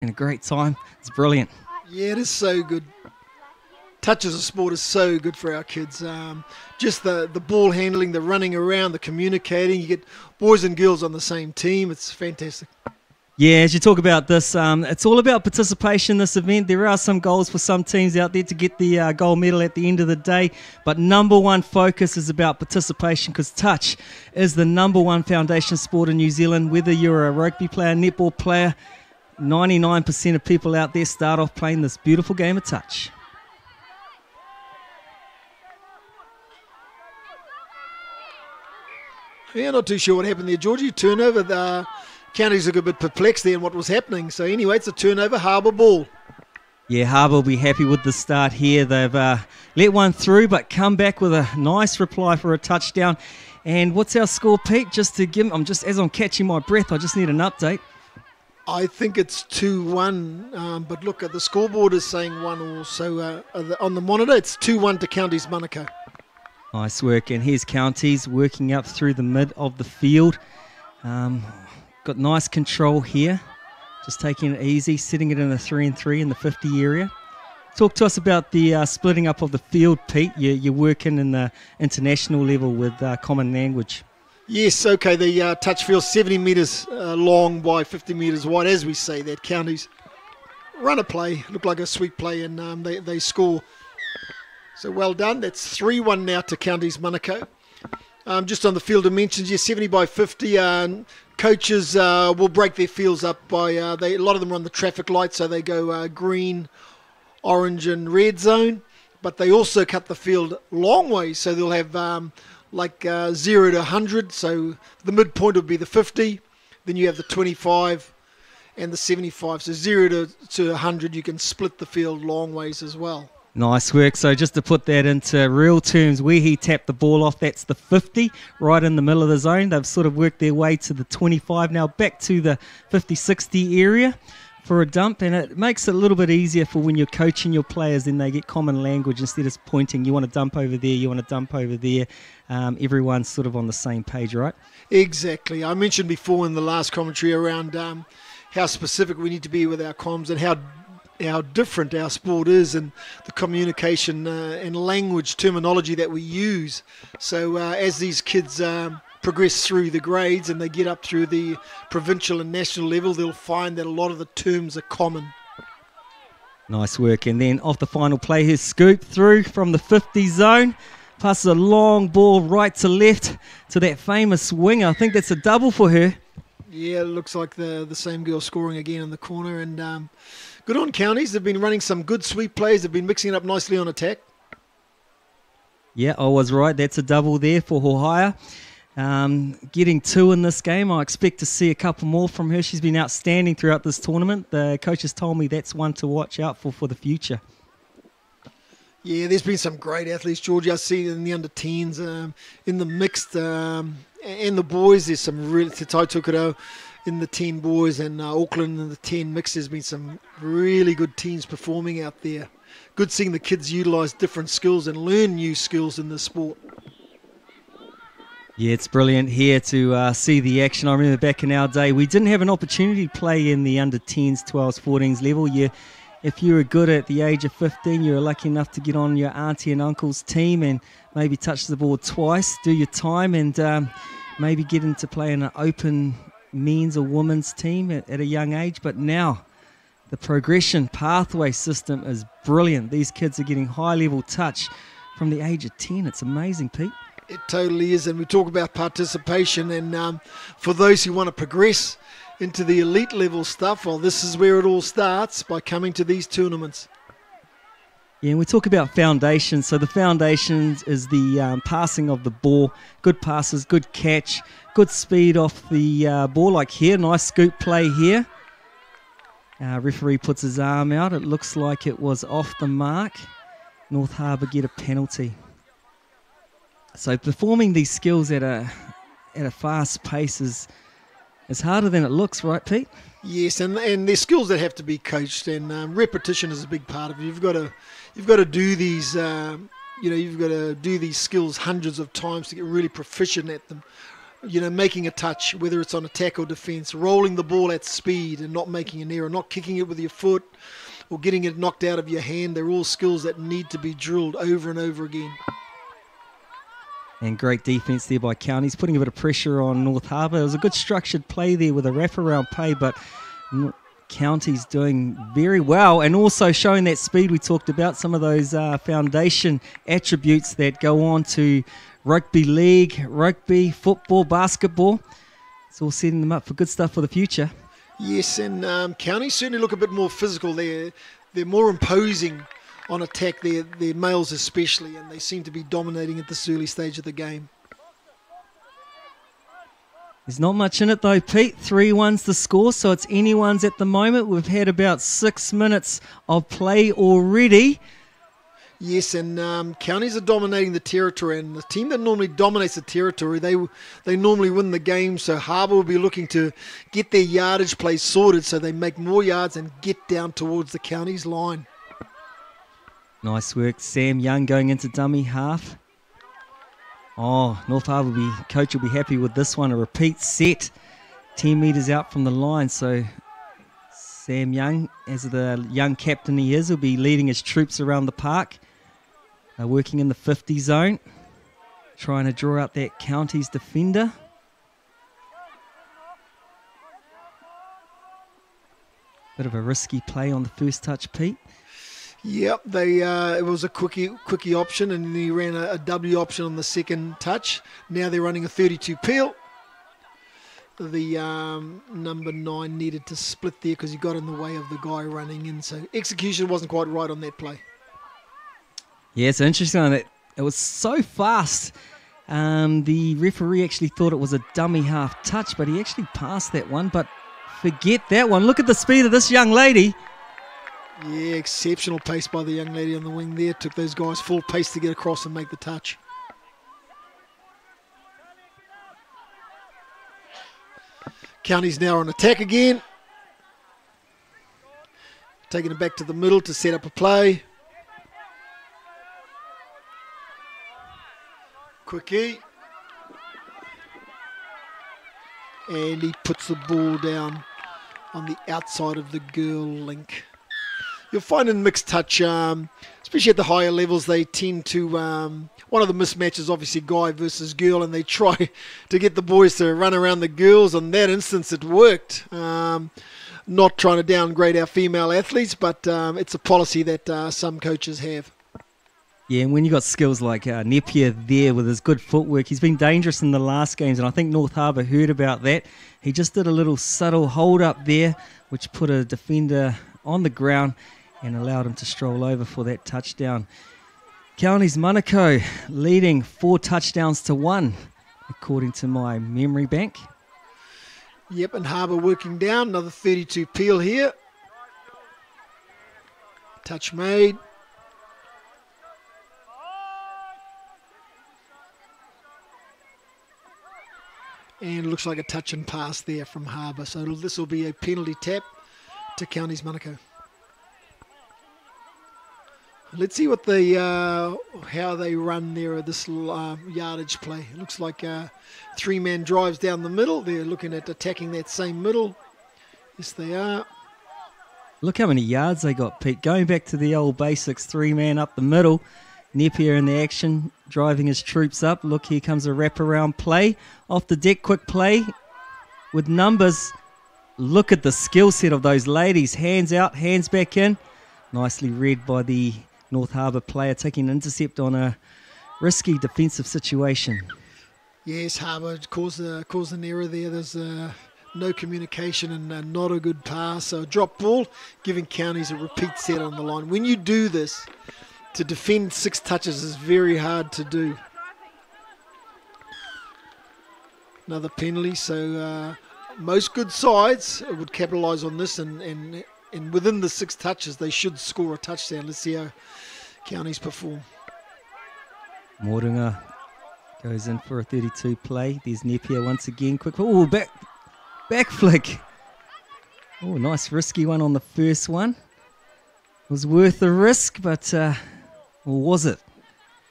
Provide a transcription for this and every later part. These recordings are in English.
And a great time. It's brilliant. Yeah, it is so good. Touch as a sport is so good for our kids. Just the ball handling, the running around, the communicating. You get boys and girls on the same team. It's fantastic. Yeah, as you talk about this, it's all about participation in this event. There are some goals for some teams out there to get the gold medal at the end of the day, but number one focus is about participation, because touch is the number one foundation sport in New Zealand. Whether you're a rugby player, netball player, 99% of people out there start off playing this beautiful game of touch. Yeah, not too sure what happened there, Georgie. Turnover. The counties look a bit perplexed there in what was happening. So anyway, it's a turnover, Harbour ball. Yeah, Harbour will be happy with the start here. They've let one through, but come back with a nice reply for a touchdown. And what's our score, Pete? Just to give, as I'm catching my breath, I just need an update. I think it's 2-1, but look, the scoreboard is saying 1-1. So on the monitor, it's 2-1 to Counties Manukau. Nice work, and here's Counties working up through the mid of the field. Got nice control here, just taking it easy, setting it in a 3-and-3 in the 50 area. Talk to us about the splitting up of the field, Pete. You're working in the international level with common language. Yes, okay, the touch field's 70 metres long by 50 metres wide, as we say that. Counties run a play, look like a sweep play, and they score. So well done. That's 3-1 now to Counties Manukau. Just on the field dimensions, 70 by 50. Coaches will break their fields up by, a lot of them are on the traffic light, so they go green, orange and red zone. But they also cut the field long ways, so they'll have 0 to 100. So the midpoint would be the 50. Then you have the 25 and the 75. So 0 to 100, you can split the field long ways as well. Nice work. So just to put that into real terms, where he tapped the ball off, that's the 50, right in the middle of the zone. They've sort of worked their way to the 25 now, back to the 50-60 area for a dump, and it makes it a little bit easier for when you're coaching your players. Then they get common language instead of pointing, you want to dump over there, you want to dump over there. Everyone's sort of on the same page, right? Exactly. I mentioned before in the last commentary around how specific we need to be with our comms and how different our sport is, and the communication and language terminology that we use. So as these kids progress through the grades and they get up through the provincial and national level, they'll find that a lot of the terms are common. Nice work. And then off the final play, here's Scoop through from the 50 zone. Passes a long ball right to left to that famous winger. I think that's a double for her. Yeah, it looks like the same girl scoring again in the corner. And good on Counties. They've been running some good sweep plays. They've been mixing it up nicely on attack. Yeah, I was right. That's a double there for Hohaya. Getting 2 in this game. I expect to see a couple more from her. She's been outstanding throughout this tournament. The coaches told me that's one to watch out for the future. Yeah, there's been some great athletes, Georgie. I see in the under-10s, in the mixed, and the boys. There's some really, Te Taitokoro in the 10 boys, and Auckland in the 10 mixed. There's been some really good teams performing out there. Good seeing the kids utilise different skills and learn new skills in the sport. Yeah, it's brilliant here to see the action. I remember back in our day, we didn't have an opportunity to play in the under-10s, 12s, 14s level. If you were good at the age of 15, you were lucky enough to get on your auntie and uncle's team and maybe touch the ball twice, do your time, and maybe get into play in an open men's or women's team at a young age. But now the progression pathway system is brilliant. These kids are getting high-level touch from the age of 10. It's amazing, Pete. It totally is, and we talk about participation, and for those who want to progress into the elite level stuff, well, this is where it all starts, by coming to these tournaments. Yeah, and we talk about foundations. So the foundations is the passing of the ball, good passes, good catch, good speed off the ball, like here, nice scoop play here. Referee puts his arm out. It looks like it was off the mark. North Harbour get a penalty. So performing these skills at a fast pace is harder than it looks, right, Pete? Yes, and they're skills that have to be coached, and repetition is a big part of it. You've got to do these, you've got to do these skills hundreds of times to get really proficient at them. making a touch, whether it's on attack or defence, rolling the ball at speed and not making an error, not kicking it with your foot or getting it knocked out of your hand. They're all skills that need to be drilled over and over again. And great defence there by Counties, putting a bit of pressure on North Harbour. It was a good structured play there with a wraparound play, but Counties doing very well and also showing that speed we talked about, some of those foundation attributes that go on to rugby league, rugby, football, basketball. It's all setting them up for good stuff for the future. Yes, and Counties certainly look a bit more physical. They're more imposing on attack, their males especially, and they seem to be dominating at this early stage of the game. There's not much in it though, Pete. 3-1's the score, so it's anyone's at the moment. We've had about 6 minutes of play already. Yes, and Counties are dominating the territory, and the team that normally dominates the territory, they normally win the game, so Harbour will be looking to get their yardage play sorted so they make more yards and get down towards the Counties line. Nice work, Sam Young going into dummy half. Oh, North Harbour coach will be happy with this one. A repeat set, 10 metres out from the line. So Sam Young, as the young captain he is, will be leading his troops around the park. They're working in the 50 zone, trying to draw out that Counties defender. Bit of a risky play on the first touch, Pete. Yep, it was a quickie option, and then he ran a W option on the second touch. Now they're running a 32 peel. The number 9 needed to split there because he got in the way of the guy running in, so execution wasn't quite right on that play. Yeah, it's interesting that it was so fast. The referee actually thought it was a dummy half touch, but he actually passed that one. But forget that one. Look at the speed of this young lady. Yeah, exceptional pace by the young lady on the wing there. Took those guys full pace to get across and make the touch. Counties now on attack again. Taking it back to the middle to set up a play. Quickie. And he puts the ball down on the outside of the girl link. You'll find in mixed touch, especially at the higher levels, they tend to, one of the mismatches obviously guy versus girl, and they try to get the boys to run around the girls. On that instance, it worked. Not trying to downgrade our female athletes, but it's a policy that some coaches have. Yeah, and when you got skills like Napier there with his good footwork, he's been dangerous in the last games, and I think North Harbour heard about that. He just did a little subtle hold up there, which put a defender on the ground and allowed him to stroll over for that touchdown. Counties Manukau leading 4 touchdowns to 1, according to my memory bank. Yep, and Harbour working down. Another 32 peel here. Touch made. And looks like a touch and pass there from Harbour. So this will be a penalty tap to Counties Manukau. Let's see what how they run there at this yardage play. It looks like 3-man drives down the middle. They're looking at attacking that same middle. Yes, they are. Look how many yards they got, Pete. Going back to the old basics, 3-man up the middle. Napier in the action, driving his troops up. Look, here comes a wraparound play. Off the deck, quick play with numbers. Look at the skill set of those ladies. Hands out, hands back in. Nicely read by the North Harbour player, taking an intercept on a risky defensive situation. Yes, Harbour caused an error there. There's no communication and not a good pass. So a drop ball, giving Counties a repeat set on the line. When you do this, to defend 6 touches is very hard to do. Another penalty, so most good sides would capitalise on this, and within the 6 touches they should score a touchdown. Let's see how Counties perform. Mordinger goes in for a 32 play. There's Napier once again. Quick, oh, back flick. Oh, nice risky one on the first one. It was worth the risk, but or was it?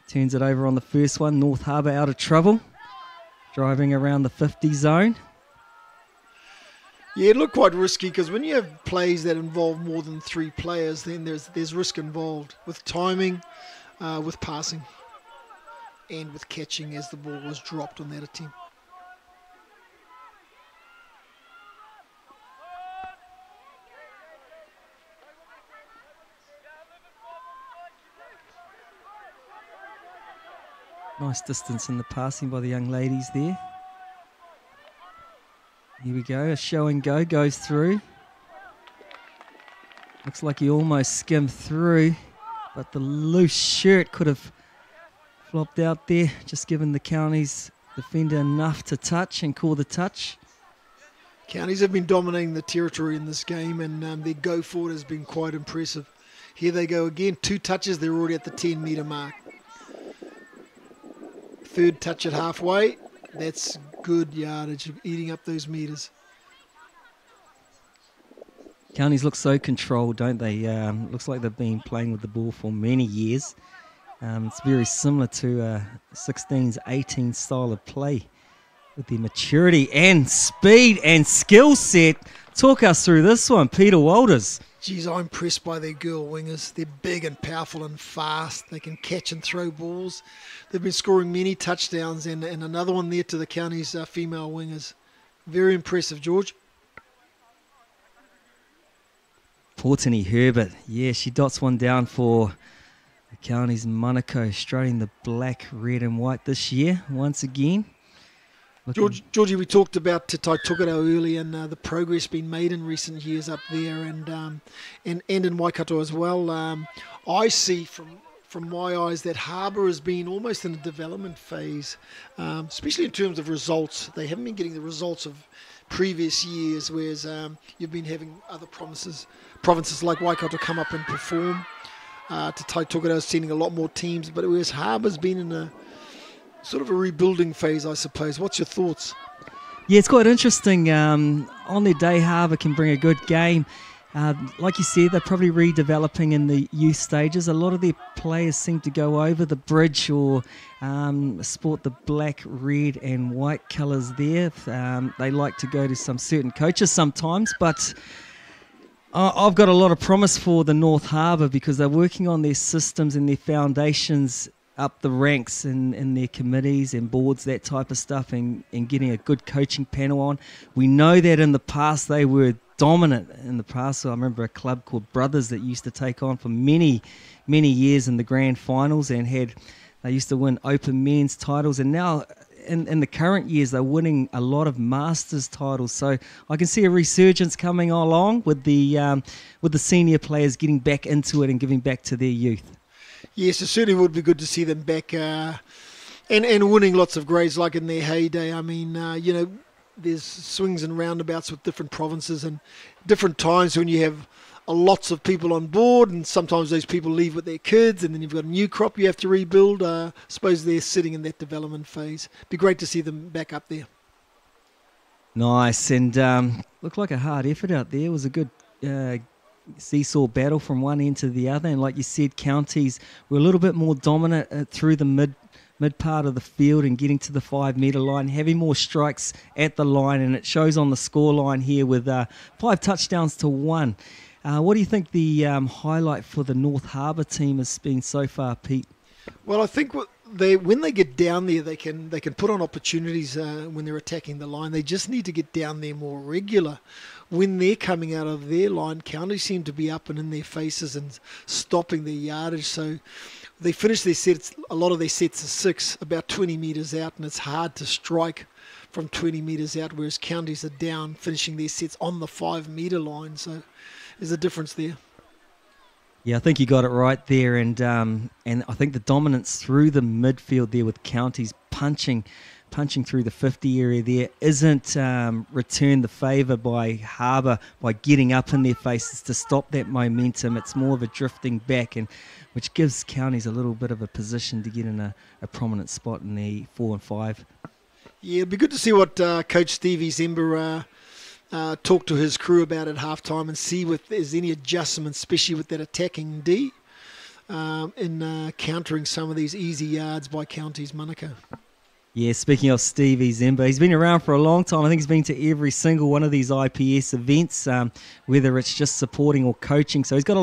Turns it over on the first one. North Harbour out of trouble. driving around the 50 zone. Yeah, it looked quite risky because when you have plays that involve more than 3 players, then there's risk involved with timing, with passing, and with catching as the ball was dropped on that attempt. Nice distance in the passing by the young ladies there. Here we go, a show and go goes through. Looks like he almost skimmed through, but the loose shirt could have flopped out there, just giving the Counties defender enough to touch and call the touch. Counties have been dominating the territory in this game, and their go forward has been quite impressive. Here they go again, 2 touches, they're already at the 10-metre mark. 3rd touch at halfway, that's good yardage, eating up those metres. Counties look so controlled, don't they? Looks like they've been playing with the ball for many years. It's very similar to 16's 18 style of play with their maturity and speed and skill set. Talk us through this one, Peter Walters. Geez, I'm impressed by their girl wingers. They're big and powerful and fast. They can catch and throw balls. They've been scoring many touchdowns, and another one there to the Counties' female wingers. Very impressive, George. Portney Herbert, yeah, she dots one down for the Counties' Manukau, strutting the black, red and white this year once again. Georgie, we talked about Te Tai Tokerau earlier, and the progress being made in recent years up there, and in Waikato as well. I see from my eyes that Harbour has been almost in a development phase, especially in terms of results. They haven't been getting the results of previous years, whereas you've been having other provinces like Waikato come up and perform. Te Tai Tokerau is sending a lot more teams, but whereas Harbour's been in a sort of a rebuilding phase, I suppose. What's your thoughts? Yeah, it's quite interesting. On their day, Harbour can bring a good game. Like you said, they're probably redeveloping in the youth stages. A lot of their players seem to go over the bridge or sport the black, red and white colours there. They like to go to some certain coaches sometimes, but I've got a lot of promise for the North Harbour because they're working on their systems and their foundations up the ranks in their committees and boards, that type of stuff, and getting a good coaching panel on. We know that in the past they were dominant in the past. So I remember a club called Brothers that used to take on for many, many years in the grand finals, and they used to win open men's titles, and now in the current years they're winning a lot of masters titles. So I can see a resurgence coming along with the senior players getting back into it and giving back to their youth. Yes, it certainly would be good to see them back and winning lots of grades like in their heyday. I mean, there's swings and roundabouts with different provinces and different times when you have lots of people on board, and sometimes those people leave with their kids, and then you've got a new crop you have to rebuild. I suppose they're sitting in that development phase. Be great to see them back up there. Nice, and looked like a hard effort out there. It was a good seesaw battle from one end to the other, and like you said, counties were a little bit more dominant through the mid part of the field and getting to the 5 metre line, having more strikes at the line, and it shows on the score line here with 5 touchdowns to 1. What do you think the highlight for the North Harbour team has been so far, Pete? Well, I think when they get down there, they can put on opportunities when they're attacking the line. They just need to get down there more regular. When they're coming out of their line, counties seem to be up and in their faces and stopping their yardage. So they finish their sets. A lot of their sets are 6, about 20 metres out, and it's hard to strike from 20 metres out, whereas counties are down, finishing their sets on the 5 metre line. So there's a difference there. Yeah, I think you got it right there, and I think the dominance through the midfield there with counties punching through the 50 area there isn't returned the favour by Harbour by getting up in their faces to stop that momentum. It's more of a drifting back, and which gives counties a little bit of a position to get in a prominent spot in the 4 and 5. Yeah, it'd be good to see what Coach Stevie Zember talk to his crew about at halftime and see if there's any adjustments, especially with that attacking D, in countering some of these easy yards by counties Manukau. Yeah, speaking of Stevie Zemba, he's been around for a long time. I think he's been to every single one of these IPS events, whether it's just supporting or coaching. So he's got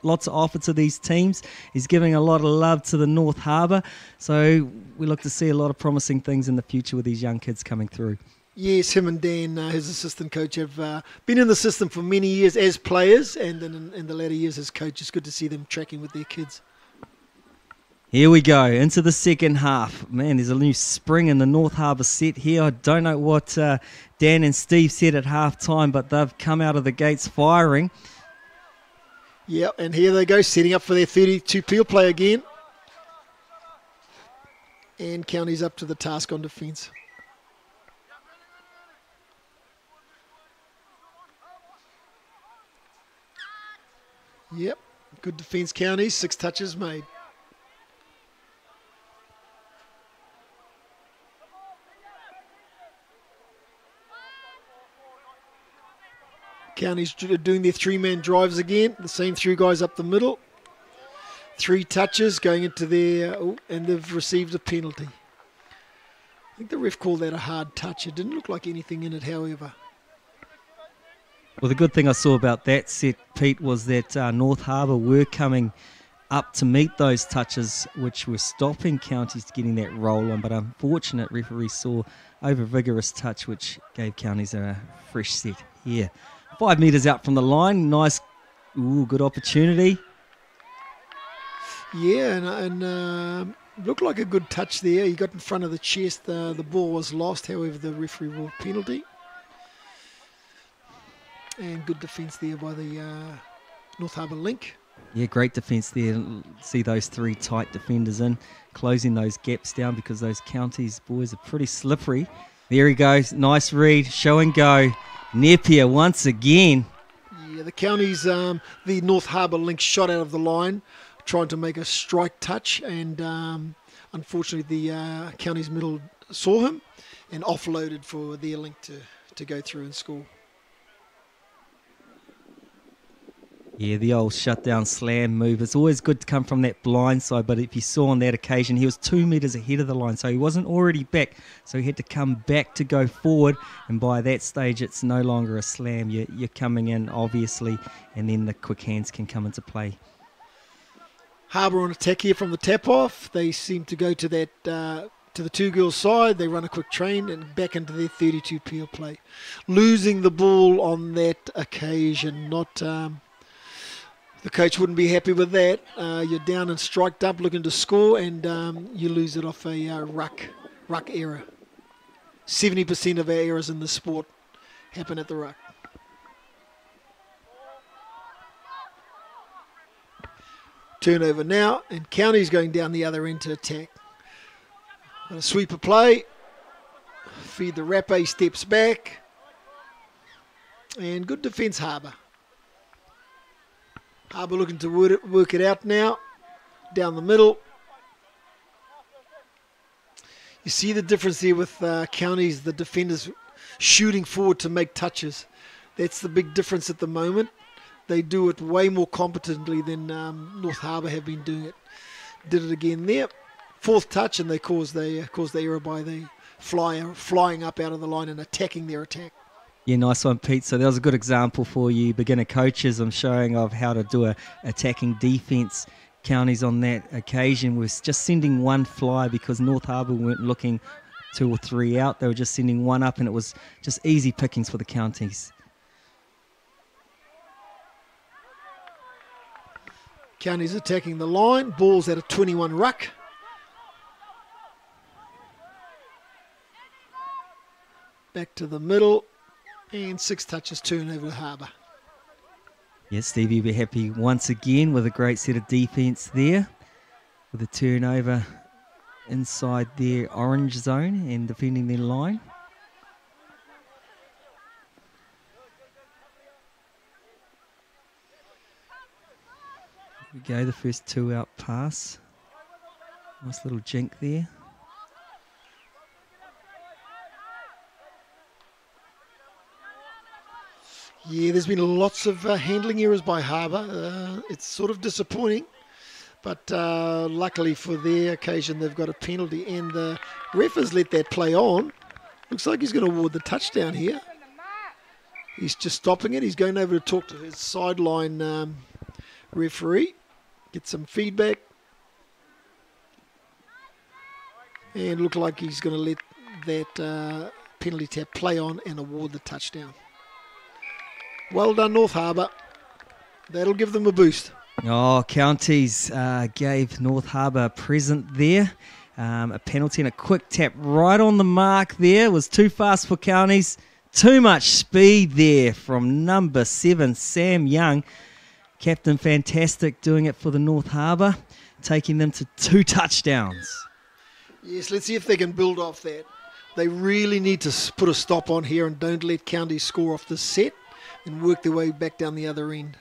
lots of offer to these teams. He's giving a lot of love to the North Harbour. So we look to see a lot of promising things in the future with these young kids coming through. Yes, him and Dan, his assistant coach, have been in the system for many years as players, and then in the latter years as coaches. Good to see them tracking with their kids. Here we go, into the second half. Man, there's a new spring in the North Harbour set here. I don't know what Dan and Steve said at half-time, but they've come out of the gates firing. Yeah, and here they go, setting up for their 32 peel play again. And County's up to the task on defence. Yep, good defence, County. 6 touches made. County's doing their 3-man drives again. The same 3 guys up the middle. 3 touches going into their... and they've received a penalty. I think the ref called that a hard touch. It didn't look like anything in it, however. Well, the good thing I saw about that set, Pete, was that North Harbour were coming up to meet those touches, which were stopping Counties getting that roll on. But unfortunate referee saw over vigorous touch, which gave Counties a fresh set here. 5 metres out from the line. Nice, good opportunity. Yeah, and looked like a good touch there. He got in front of the chest. The ball was lost, however, the referee ruled penalty. And good defence there by the North Harbour link. Yeah, great defence there. See those 3 tight defenders in, closing those gaps down because those Counties boys are pretty slippery. There he goes. Nice read. Show and go. Napier once again. Yeah, the Counties, the North Harbour link shot out of the line, trying to make a strike touch, and unfortunately the Counties middle saw him and offloaded for their link to go through and score. Yeah, the old shutdown slam move. It's always good to come from that blind side, but if you saw on that occasion, he was 2 metres ahead of the line, so he wasn't already back, so he had to come back to go forward, and by that stage, it's no longer a slam. You're coming in, obviously, and then the quick hands can come into play. Harbour on attack here from the tap-off. They seem to go to that to the 2 girls' side. They run a quick train and back into their 32 peel play. Losing the ball on that occasion, not... the coach wouldn't be happy with that. You're down and striked up looking to score, and you lose it off a ruck error. 70% of our errors in the sport happen at the ruck. Turnover now, and County's going down the other end to attack. A sweeper play. Feed the wrapper, he steps back. And good defence, Harbour. Harbour looking to work it out now. Down the middle. You see the difference here with Counties, the defenders shooting forward to make touches. That's the big difference at the moment. They do it way more competently than North Harbour have been doing it. Did it again there. 4th touch, and they caused the error by the flyer flying up out of the line and attacking their attack. Yeah, nice one, Pete. So that was a good example for you beginner coaches. I'm showing of how to do a attacking defence. Counties on that occasion was just sending 1 fly because North Harbour weren't looking 2 or 3 out. They were just sending 1 up, and it was just easy pickings for the Counties. Counties attacking the line. Ball's at a 21 ruck. Back to the middle. And 6 touches turnover to Harbour. Yes, Stevie will be happy once again with a great set of defence there. With a turnover inside their orange zone and defending their line. Here we go, the first 2 out pass. Nice little jink there. Yeah, there's been lots of handling errors by Harbour. It's sort of disappointing, But luckily for their occasion, they've got a penalty, and the ref has let that play on. Looks like he's going to award the touchdown here. He's just stopping it. He's going over to talk to his sideline referee, get some feedback. And look like he's going to let that penalty tap play on and award the touchdown. Well done, North Harbour. That'll give them a boost. Oh, Counties gave North Harbour a present there. A penalty and a quick tap right on the mark there. Was too fast for Counties. Too much speed there from number 7, Sam Young. Captain Fantastic doing it for the North Harbour, taking them to 2 touchdowns. Yes, let's see if they can build off that. They really need to put a stop on here and don't let Counties score off the set and work their way back down the other end.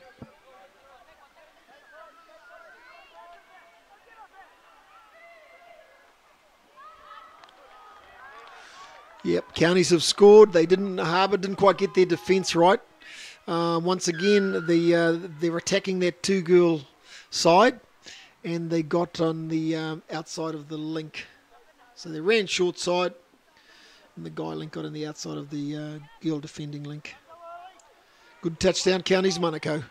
Yep, Counties have scored. Harbour didn't quite get their defence right. Once again, they're attacking that 2-girl side, and they got on the outside of the link. So they ran short side, and the guy link got on the outside of the girl defending link. Good touchdown, Counties, Manukau.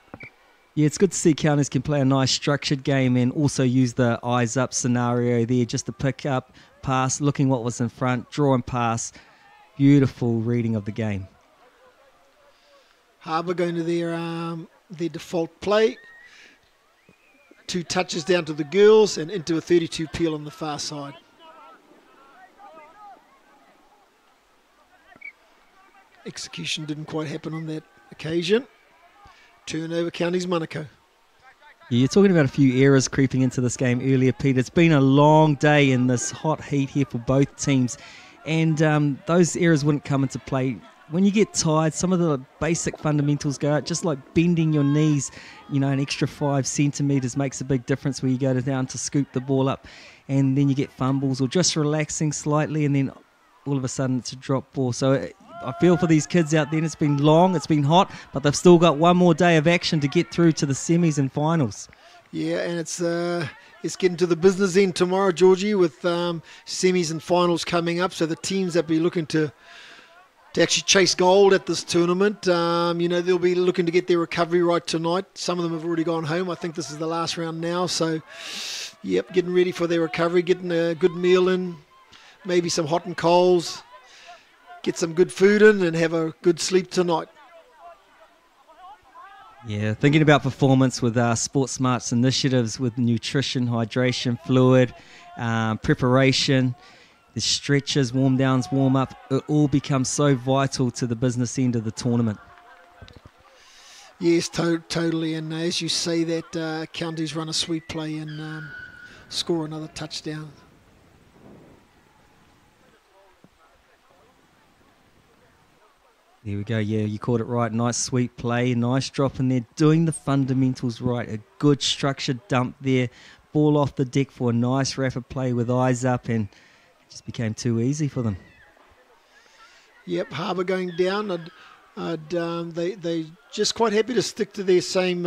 Yeah, it's good to see Counties can play a nice structured game and also use the eyes up scenario there just to pick up, pass, looking what was in front, draw and pass. Beautiful reading of the game. Harbour going to their default play. 2 touches down to the girls and into a 32 peel on the far side. Execution didn't quite happen on that occasion. Turnover, Counties, Manukau. Yeah, you're talking about a few errors creeping into this game earlier, Pete. It's been a long day in this hot heat here for both teams, and those errors wouldn't come into play. When you get tired, some of the basic fundamentals go out, just like bending your knees, an extra 5 centimetres makes a big difference where you go down to scoop the ball up, and then you get fumbles, or just relaxing slightly, and then all of a sudden it's a drop ball. So I feel for these kids out there. It's been long, it's been hot, but they've still got one more day of action to get through to the semis and finals. Yeah, and it's getting to the business end tomorrow, Georgie, with semis and finals coming up. So the teams that be looking to actually chase gold at this tournament, they'll be looking to get their recovery right tonight. Some of them have already gone home. I think this is the last round now. So, yep, getting ready for their recovery, getting a good meal in, maybe some hot and colds. Get some good food in and have a good sleep tonight. Yeah, thinking about performance with Sports Smart's initiatives with nutrition, hydration, fluid, preparation, the stretches, warm downs, warm up, it all becomes so vital to the business end of the tournament. Yes, totally. And as you say that, Counties run a sweep play and score another touchdown. There we go, yeah, you caught it right. Nice sweep play, nice drop in there, doing the fundamentals right. A good structured dump there. Ball off the deck for a nice rapid play with eyes up, and it just became too easy for them. Yep, Harbour going down. They just quite happy to stick to their same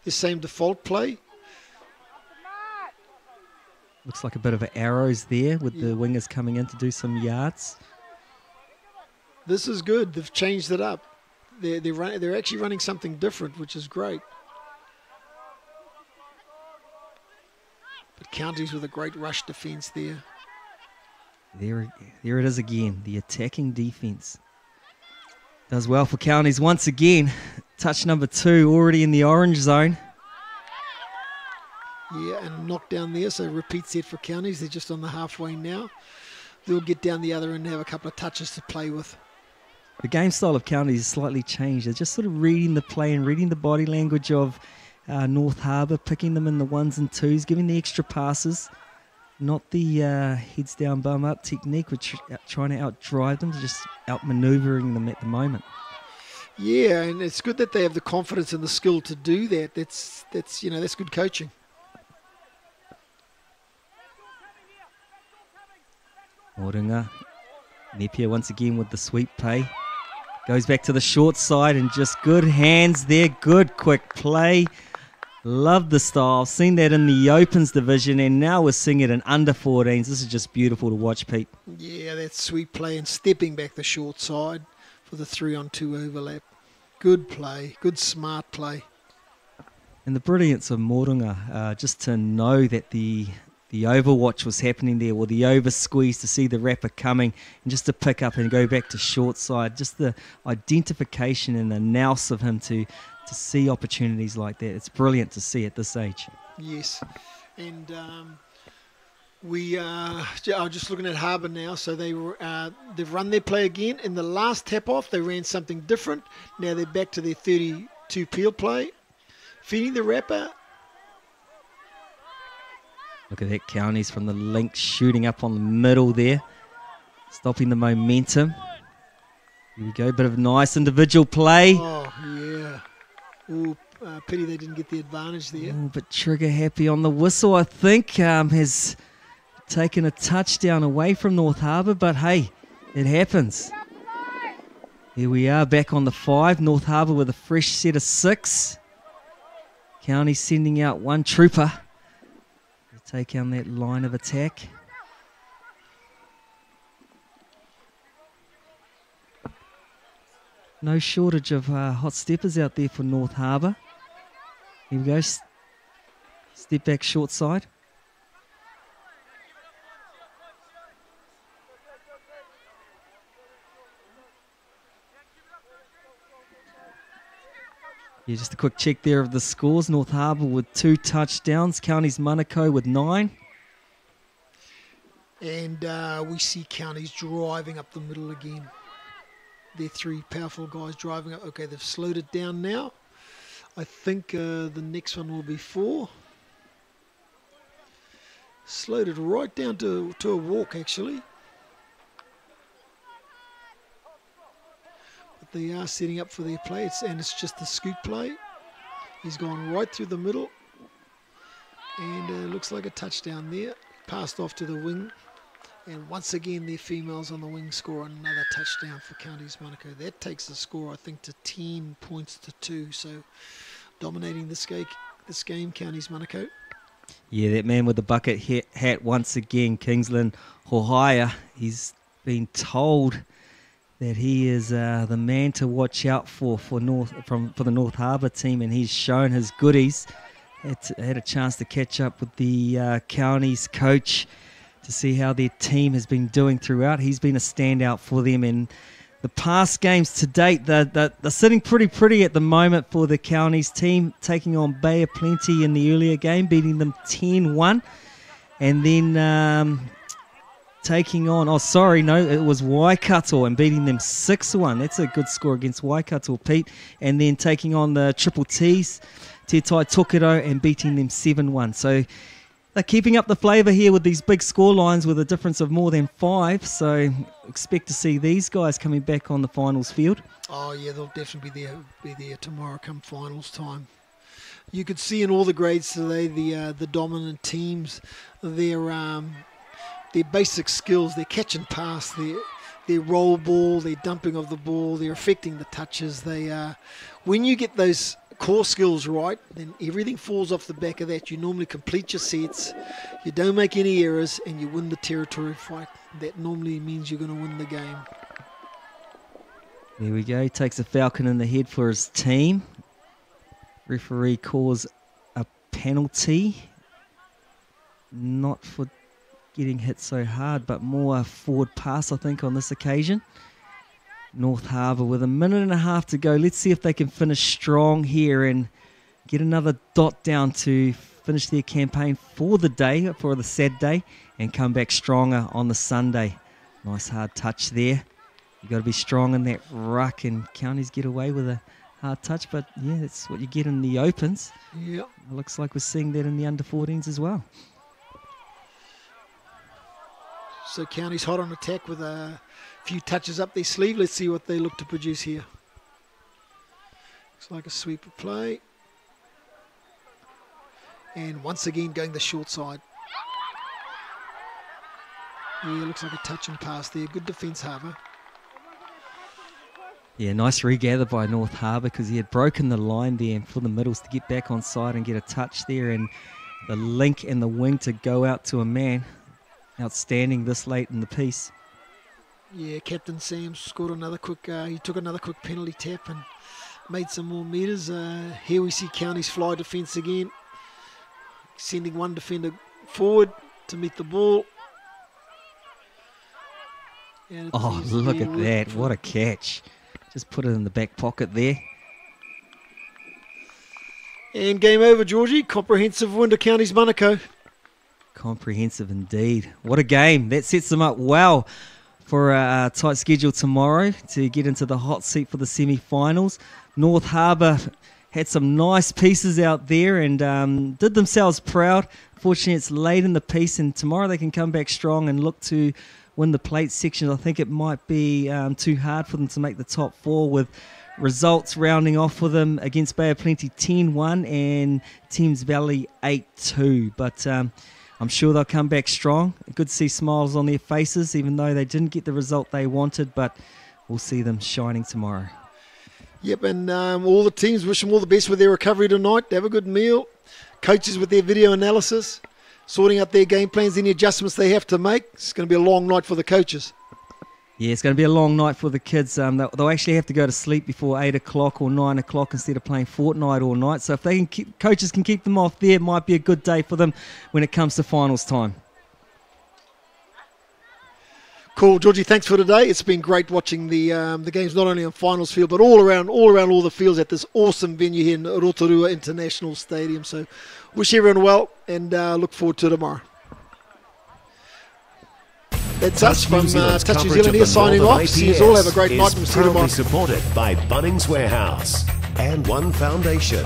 default play. Looks like a bit of arrows there with the wingers coming in to do some yards. This is good. They've changed it up. They're actually running something different, which is great. But Counties with a great rush defence there. There it is again, the attacking defence. Does well for Counties once again. Touch number 2 already in the orange zone. Yeah, and a knockdown there, so repeat set for Counties. They're just on the halfway now. They'll get down the other end and have a couple of touches to play with. The game style of Counties has slightly changed. They're just sort of reading the play and reading the body language of North Harbour, picking them in the 1s and 2s, giving the extra passes, not the heads down, bum up technique, which trying to outdrive them, just outmanoeuvring them at the moment. Yeah, and it's good that they have the confidence and the skill to do that. That's good coaching. Orunga, Nepia once again with the sweep play. Goes back to the short side and just good hands there. Good quick play. Love the style. Seen that in the Opens division, and now we're seeing it in under 14s. This is just beautiful to watch, Pete. Yeah, that sweet play and stepping back the short side for the 3-on-2 overlap. Good play, good smart play. And the brilliance of Moronga, just to know that the overwatch was happening there, or the over squeeze to see the wrapper coming, and just to pick up and go back to short side. Just the identification and the nous of him to see opportunities like that. It's brilliant to see at this age. Yes, and we are just looking at Harbour now. So they've run their play again. In the last tap off, they ran something different. Now they're back to their 32 peel play, feeding the wrapper. Look at that, Counties from the link shooting up on the middle there, stopping the momentum. Here we go, bit of nice individual play. Oh, yeah. Ooh, pity they didn't get the advantage there. Ooh, but trigger happy on the whistle, I think. Has taken a touchdown away from North Harbour, but hey, it happens. Here we are back on the 5. North Harbour with a fresh set of 6. County sending out one trooper to take on that line of attack. No shortage of hot steppers out there for North Harbour. Here we go. Step back short side. Yeah, just a quick check there of the scores. North Harbour with 2 touchdowns. Counties Manukau with 9. And we see Counties driving up the middle again. They're 3 powerful guys driving up. Okay, they've slowed it down now. I think the next one will be 4. Slowed it right down to a walk, actually. But they are setting up for their play, and it's just the scoop play. He's gone right through the middle. And looks like a touchdown there. Passed off to the wing. And once again, their females on the wing score another touchdown for Counties Manukau. That takes the score, I think, to 10 points to 2. So dominating this game, Counties Manukau. Yeah, that man with the bucket hat once again, Kingsland Hohaya. He's been told that he is the man to watch out for the North Harbour team, and he's shown his goodies. Had a chance to catch up with the Counties coach to see how their team has been doing throughout. He's been a standout for them in the past games to date. They're sitting pretty at the moment for the Counties team, taking on Bay of Plenty in the earlier game, beating them 10-1. And then taking on, it was Waikato and beating them 6-1. That's a good score against Waikato, Pete. And then taking on the Triple T's, Te Tai Tokedo, and beating them 7-1. So they're keeping up the flavour here with these big score lines with a difference of more than 5. So expect to see these guys coming back on the finals field. Oh yeah, they'll definitely be there tomorrow come finals time. You could see in all the grades today the dominant teams, their basic skills, their catch and pass, their roll ball, their dumping of the ball, they're affecting the touches. When you get those core skills right, then everything falls off the back of that. You normally complete your sets, you don't make any errors, and you win the territory fight. That normally means you're going to win the game. There we go. He takes a falcon in the head for his team. Referee calls a penalty. Not for getting hit so hard, but more a forward pass, I think, on this occasion. North Harbour with a minute and a half to go. Let's see if they can finish strong here and get another dot down to finish their campaign for the day, for the Saturday, and come back stronger on the Sunday. Nice hard touch there. You've got to be strong in that ruck, and Counties get away with a hard touch, but yeah, that's what you get in the Opens. Yep. It looks like we're seeing that in the under-14s as well. So Counties hot on attack with a few touches up their sleeve. Let's see what they look to produce here. Looks like a sweeper play. And once again going the short side. Yeah, looks like a touch and pass there. Good defence, Harbour. Yeah, nice regather by North Harbour because he had broken the line there, and for the middles to get back on side and get a touch there, and the link and the wing to go out to a man. Outstanding this late in the piece. Yeah, Captain Sam scored another quick, he took another quick penalty tap and made some more metres. Here we see County's fly defence again, sending one defender forward to meet the ball. Oh, look at that. What a catch. Just put it in the back pocket there. And game over, Georgie. Comprehensive win to County's Manukau. Comprehensive indeed. What a game. That sets them up well for a tight schedule tomorrow to get into the hot seat for the semi-finals. North Harbour had some nice pieces out there and did themselves proud. Fortunately, it's late in the piece, and tomorrow they can come back strong and look to win the plate sections. I think it might be too hard for them to make the top four, with results rounding off for them against Bay of Plenty 10-1 and Thames Valley 8-2. But I'm sure they'll come back strong. Good to see smiles on their faces, even though they didn't get the result they wanted, but we'll see them shining tomorrow. Yep, and all the teams wish them all the best with their recovery tonight. Have a good meal. Coaches with their video analysis, sorting out their game plans, any adjustments they have to make. It's going to be a long night for the coaches. Yeah, it's going to be a long night for the kids. They'll actually have to go to sleep before 8 o'clock or 9 o'clock instead of playing Fortnite all night. So if they can coaches can keep them off there, it might be a good day for them when it comes to finals time. Cool, Georgie. Thanks for today. It's been great watching the games, not only on finals field, but all around all the fields at this awesome venue here in Rotorua International Stadium. So wish everyone well, and look forward to tomorrow. That's us from Touch New Zealand here signing off. See you all. Have a great night, and we'll see you tomorrow. Supported by Bunnings Warehouse and One Foundation.